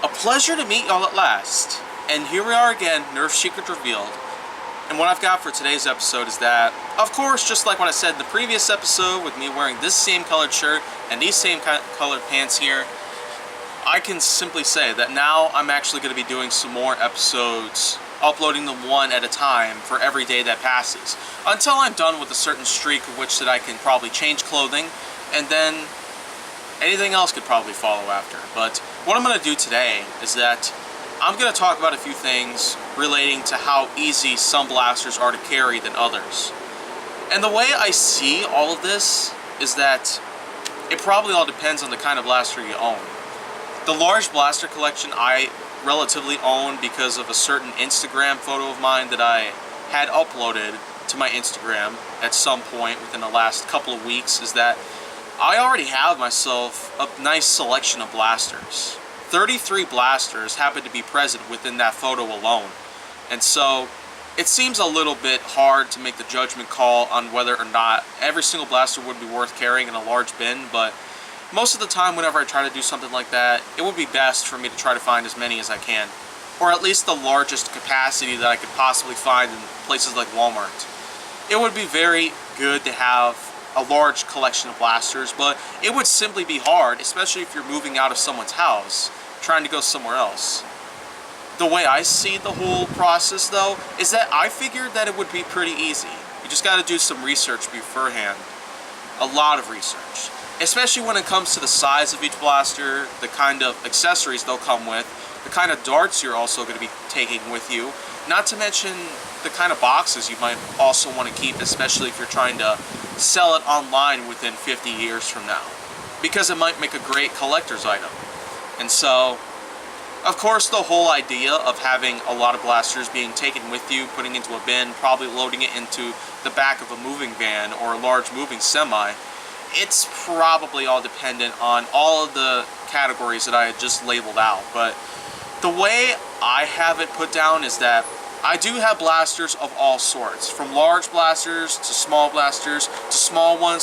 A pleasure to meet y'all at last. And here we are again, Nerf Secret Revealed. And what I've got for today's episode is that, of course, just like what I said in the previous episode with me wearing this same colored shirt and these same colored pants here, I can simply say that now I'm actually going to be doing some more episodes, uploading them one at a time for every day that passes, until I'm done with a certain streak of which that I can probably change clothing, and then anything else could probably follow after. But what I'm going to do today is that I'm going to talk about a few things relating to how easy some blasters are to carry than others. And the way I see all of this is that it probably all depends on the kind of blaster you own. The large blaster collection I relatively own because of a certain Instagram photo of mine that I had uploaded to my Instagram at some point within the last couple of weeks is that I already have myself a nice selection of blasters. 33 blasters happen to be present within that photo alone. And so it seems a little bit hard to make the judgment call on whether or not every single blaster would be worth carrying in a large bin, but most of the time whenever I try to do something like that, it would be best for me to try to find as many as I can, or at least the largest capacity that I could possibly find in places like Walmart. It would be very good to have a large collection of blasters, but it would simply be hard, especially if you're moving out of someone's house, trying to go somewhere else. The way I see the whole process though, is that I figured that it would be pretty easy. You just gotta do some research beforehand. A lot of research. Especially when it comes to the size of each blaster, the kind of accessories they'll come with, the kind of darts you're also going to be taking with you, not to mention the kind of boxes you might also want to keep, especially if you're trying to sell it online within 50 years from now, because it might make a great collector's item. And so, of course, the whole idea of having a lot of blasters being taken with you, putting into a bin, probably loading it into the back of a moving van or a large moving semi, it's probably all dependent on all of the categories that I had just labeled out. But the way I have it put down is that I do have blasters of all sorts, from large blasters to small ones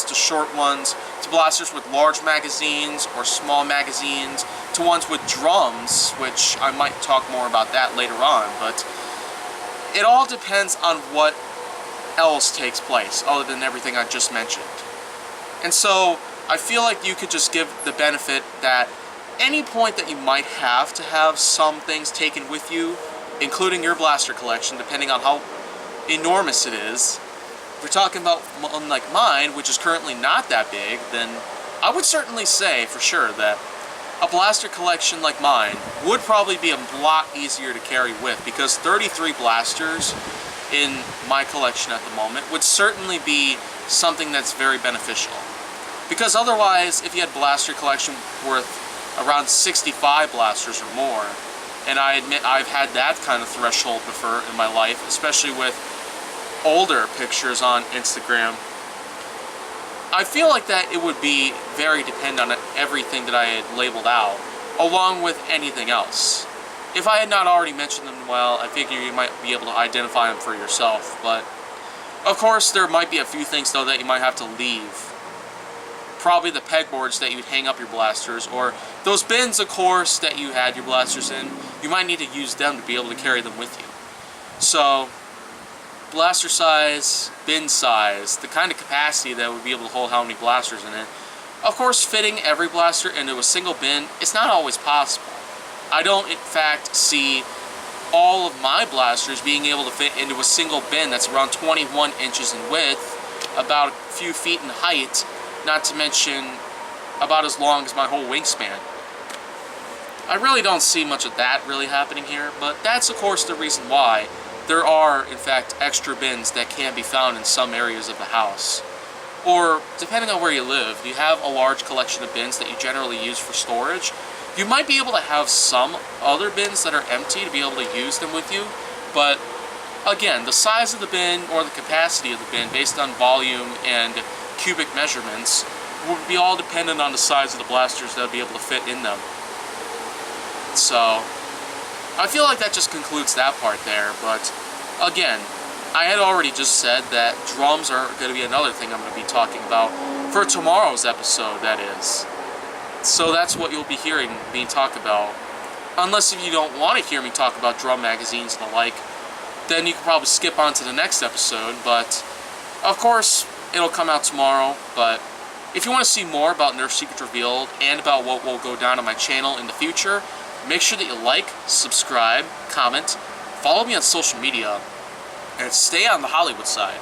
to short ones, to blasters with large magazines or small magazines, to ones with drums, which I might talk more about that later on. But it all depends on what else takes place other than everything I just mentioned. And so I feel like you could just give the benefit that any point that you might have to have some things taken with you, including your blaster collection, depending on how enormous it is. If we're talking about one like mine, which is currently not that big, then I would certainly say for sure that a blaster collection like mine would probably be a lot easier to carry with, because 33 blasters in my collection at the moment would certainly be something that's very beneficial. Because otherwise, if you had a blaster collection worth around 65 blasters or more, and I admit I've had that kind of threshold before in my life, especially with older pictures on Instagram, I feel like that it would be very dependent on everything that I had labeled out, along with anything else. If I had not already mentioned them well, I figure you might be able to identify them for yourself, but of course there might be a few things though that you might have to leave. Probably the pegboards that you'd hang up your blasters, or those bins, of course, that you had your blasters in. You might need to use them to be able to carry them with you. So, blaster size, bin size, the kind of capacity that would be able to hold how many blasters in it. Of course, fitting every blaster into a single bin is not always possible. I don't, in fact, see all of my blasters being able to fit into a single bin that's around 21 inches in width, about a few feet in height, not to mention about as long as my whole wingspan. I really don't see much of that really happening here, but that's of course the reason why there are in fact extra bins that can be found in some areas of the house. Or depending on where you live, you have a large collection of bins that you generally use for storage. You might be able to have some other bins that are empty to be able to use them with you, but again, the size of the bin or the capacity of the bin based on volume and cubic measurements would be all dependent on the size of the blasters that would be able to fit in them. So I feel like that just concludes that part there, but again, I had already just said that drums are going to be another thing I'm going to be talking about for tomorrow's episode, that is. So that's what you'll be hearing me talk about. Unless if you don't want to hear me talk about drum magazines and the like, then you can probably skip on to the next episode. But, of course, it'll come out tomorrow. But if you want to see more about Nerf Secrets Revealed and about what will go down on my channel in the future, make sure that you like, subscribe, comment, follow me on social media, and stay on the Hollywood side.